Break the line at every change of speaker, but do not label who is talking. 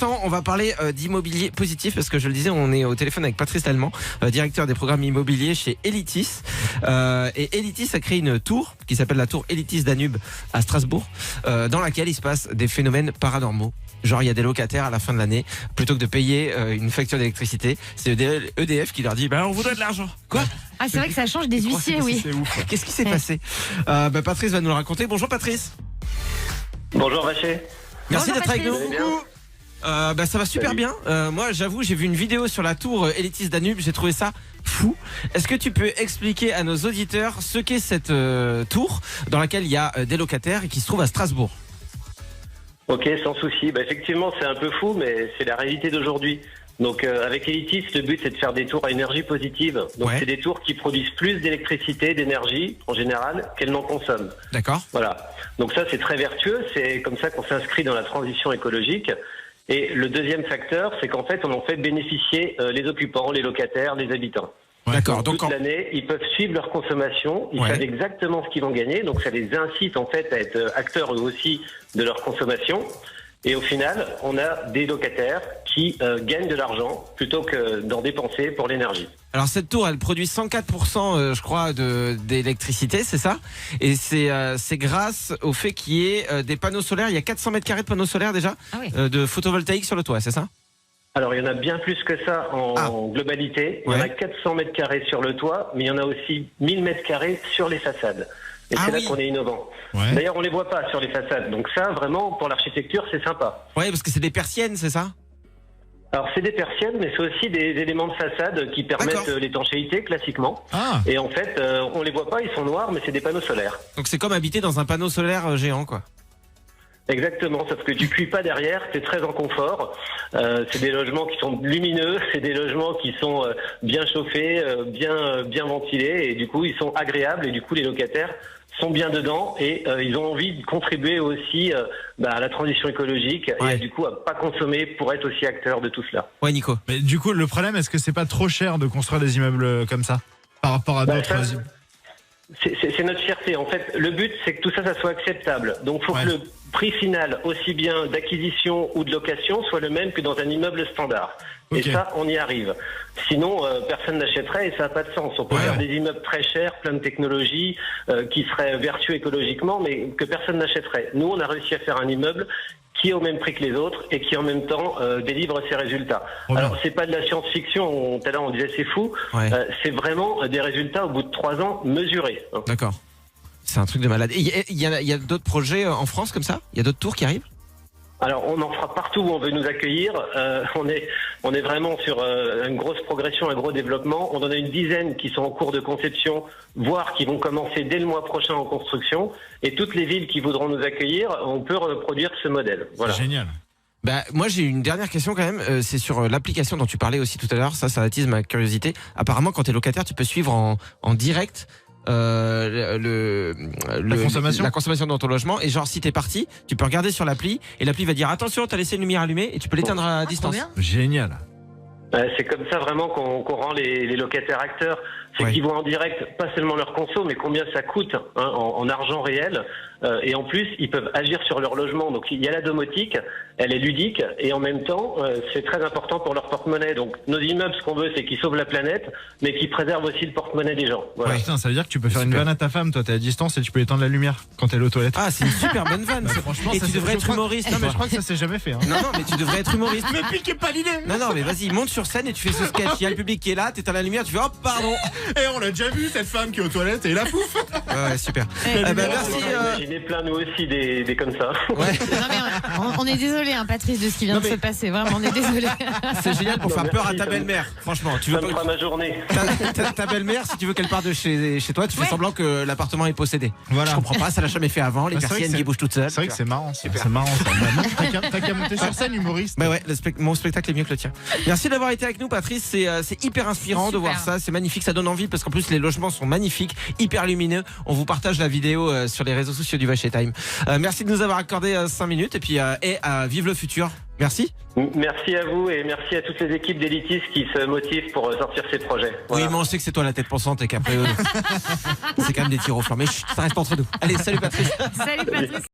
On va parler d'immobilier positif parce que je le disais, on est au téléphone avec Patrice Lallemand, directeur des programmes immobiliers chez Elitis. Et Elitis a créé une tour qui s'appelle la tour Elitis Danube à Strasbourg, dans laquelle il se passe des phénomènes paranormaux. Genre il y a des locataires à la fin de l'année, plutôt que de payer une facture d'électricité, c'est EDF qui leur dit on vous donne de l'argent. Quoi?
Ah, c'est vrai que ça change des huissiers, oui.
Qu'est-ce qui s'est passé? Patrice va nous le raconter. Bonjour Patrice.
Bonjour Vacher.
Merci
Bonjour,
d'être avec nous.
Patrice.
Ça va super bien. Moi, j'avoue, j'ai vu une vidéo sur la tour Elitis Danube. J'ai trouvé ça fou. Est-ce que tu peux expliquer à nos auditeurs ce qu'est cette tour dans laquelle il y a des locataires et qui se trouve à Strasbourg?
Ok, sans souci. Effectivement, c'est un peu fou, mais c'est la réalité d'aujourd'hui. Donc, avec Elitis, le but, c'est de faire des tours à énergie positive. Donc, c'est des tours qui produisent plus d'électricité, d'énergie, en général, qu'elles n'en consomment.
D'accord.
Voilà. Donc ça, c'est très vertueux. C'est comme ça qu'on s'inscrit dans la transition écologique. Et le deuxième facteur, c'est qu'en fait, on en fait bénéficier les occupants, les locataires, les habitants.
D'accord.
Donc toute l'année, ils peuvent suivre leur consommation, ils savent exactement ce qu'ils vont gagner, donc ça les incite en fait à être acteurs eux aussi de leur consommation. Et au final, on a des locataires qui gagnent de l'argent plutôt que d'en dépenser pour l'énergie.
Alors cette tour, elle produit 104%, je crois, d'électricité, c'est ça? Et c'est grâce au fait qu'il y ait des panneaux solaires. Il y a 400 mètres carrés de panneaux solaires déjà, de photovoltaïque sur le toit, c'est ça?
Alors, il y en a bien plus que ça en globalité. Il y en a 400 mètres carrés sur le toit, mais il y en a aussi 1000 mètres carrés sur les façades. Et c'est là qu'on est innovant. D'ailleurs, on les voit pas sur les façades. Donc ça, vraiment, pour l'architecture, c'est sympa.
Oui, parce que c'est des persiennes, c'est ça?
Alors, c'est des persiennes, mais c'est aussi des éléments de façade qui permettent l'étanchéité, classiquement. Et en fait, on les voit pas, ils sont noirs, mais c'est des panneaux solaires.
Donc c'est comme habiter dans un panneau solaire géant, quoi.
Exactement, sauf que tu cuis pas derrière, tu es très en confort. C'est des logements qui sont lumineux, c'est des logements qui sont bien chauffés, bien ventilés, et du coup ils sont agréables, et du coup les locataires sont bien dedans, et ils ont envie de contribuer aussi à la transition écologique, et du coup à pas consommer pour être aussi acteurs de tout cela.
Ouais, Nico.
Mais du coup, le problème, est-ce que c'est pas trop cher de construire des immeubles comme ça par rapport à d'autres immeubles?
C'est notre fierté. En fait, le but, c'est que tout ça, ça soit acceptable. Donc, il faut que le prix final, aussi bien d'acquisition ou de location, soit le même que dans un immeuble standard. Et ça, on y arrive. Sinon, personne n'achèterait et ça n'a pas de sens. On peut faire des immeubles très chers, plein de technologies, qui seraient vertueux écologiquement, mais que personne n'achèterait. Nous, on a réussi à faire un immeuble qui est au même prix que les autres et qui en même temps délivre ses résultats. Alors c'est pas de la science-fiction, tout à l'heure on disait c'est fou, c'est vraiment des résultats au bout de 3 ans mesurés.
D'accord. C'est un truc de malade. Il y a d'autres projets en France comme ça? Il y a d'autres tours qui arrivent?
Alors on en fera partout où on veut nous accueillir. On est vraiment sur une grosse progression, un gros développement. On en a une dizaine qui sont en cours de conception, voire qui vont commencer dès le mois prochain en construction. Et toutes les villes qui voudront nous accueillir, on peut reproduire ce modèle. Voilà.
C'est génial.
Moi j'ai une dernière question quand même, c'est sur l'application dont tu parlais aussi tout à l'heure, ça attise ma curiosité. Apparemment quand tu es locataire, tu peux suivre en direct la consommation dans ton logement, et genre si t'es parti, tu peux regarder sur l'appli et l'appli va dire attention, t'as laissé une lumière allumée, et tu peux l'éteindre à distance.
Génial.
C'est comme ça vraiment qu'on rend les locataires acteurs. C'est qu'ils voient en direct pas seulement leur conso, mais combien ça coûte en argent réel. Et en plus, ils peuvent agir sur leur logement. Donc il y a la domotique, elle est ludique, et en même temps, c'est très important pour leur porte-monnaie. Donc nos immeubles, ce qu'on veut, c'est qu'ils sauvent la planète, mais qu'ils préservent aussi le porte-monnaie des gens. Voilà.
Putain, ça veut dire que tu peux faire une vanne à ta femme, toi t'es à distance et tu peux éteindre la lumière quand elle est aux toilettes.
Ah, c'est une super bonne vanne.
Franchement,
et tu devrais être humoriste.
Non mais je crois que ça s'est jamais fait.
Non, mais tu devrais être humoriste.
Ne piquez pas l'idée.
Non, mais vas-y, monte sur scène et tu fais ce sketch. Il y a le public qui est là, t'éteins la lumière, tu fais oh pardon.
Et on l'a déjà vu, cette femme qui est aux toilettes et la pouffe.
Ouais, super. Merci.
Imaginez plein nous aussi des comme ça.
Non, mais on est désolé, Patrice, de ce qui vient de se passer. Vraiment, on est désolé.
C'est génial pour faire peur à ta belle-mère. Franchement, tu veux
ça me fera ma journée.
Ta belle-mère, si tu veux qu'elle parte de chez toi, tu fais semblant que l'appartement est possédé. Voilà. Je comprends pas, ça l'a jamais fait avant. Les persiennes qui bougent toutes seules.
C'est vrai que c'est marrant. C'est marrant. T'as qu'à monter sur scène, humoriste.
Mon spectacle est mieux que le tien. Merci d'avoir été avec nous, Patrice. C'est hyper inspirant de voir ça. C'est magnifique, ça donne envie parce qu'en plus les logements sont magnifiques, hyper lumineux. On vous partage la vidéo sur les réseaux sociaux du Vacher Time. Merci de nous avoir accordé 5 minutes et puis vive le futur. Merci.
Merci à vous et merci à toutes les équipes d'Elitis qui se motivent pour sortir ces projets. Voilà.
Oui, mais on sait que c'est toi la tête pensante et qu'après c'est quand même des tirs au flanc. Mais ça reste entre nous. Allez, salut Patrice.
Salut Patrice.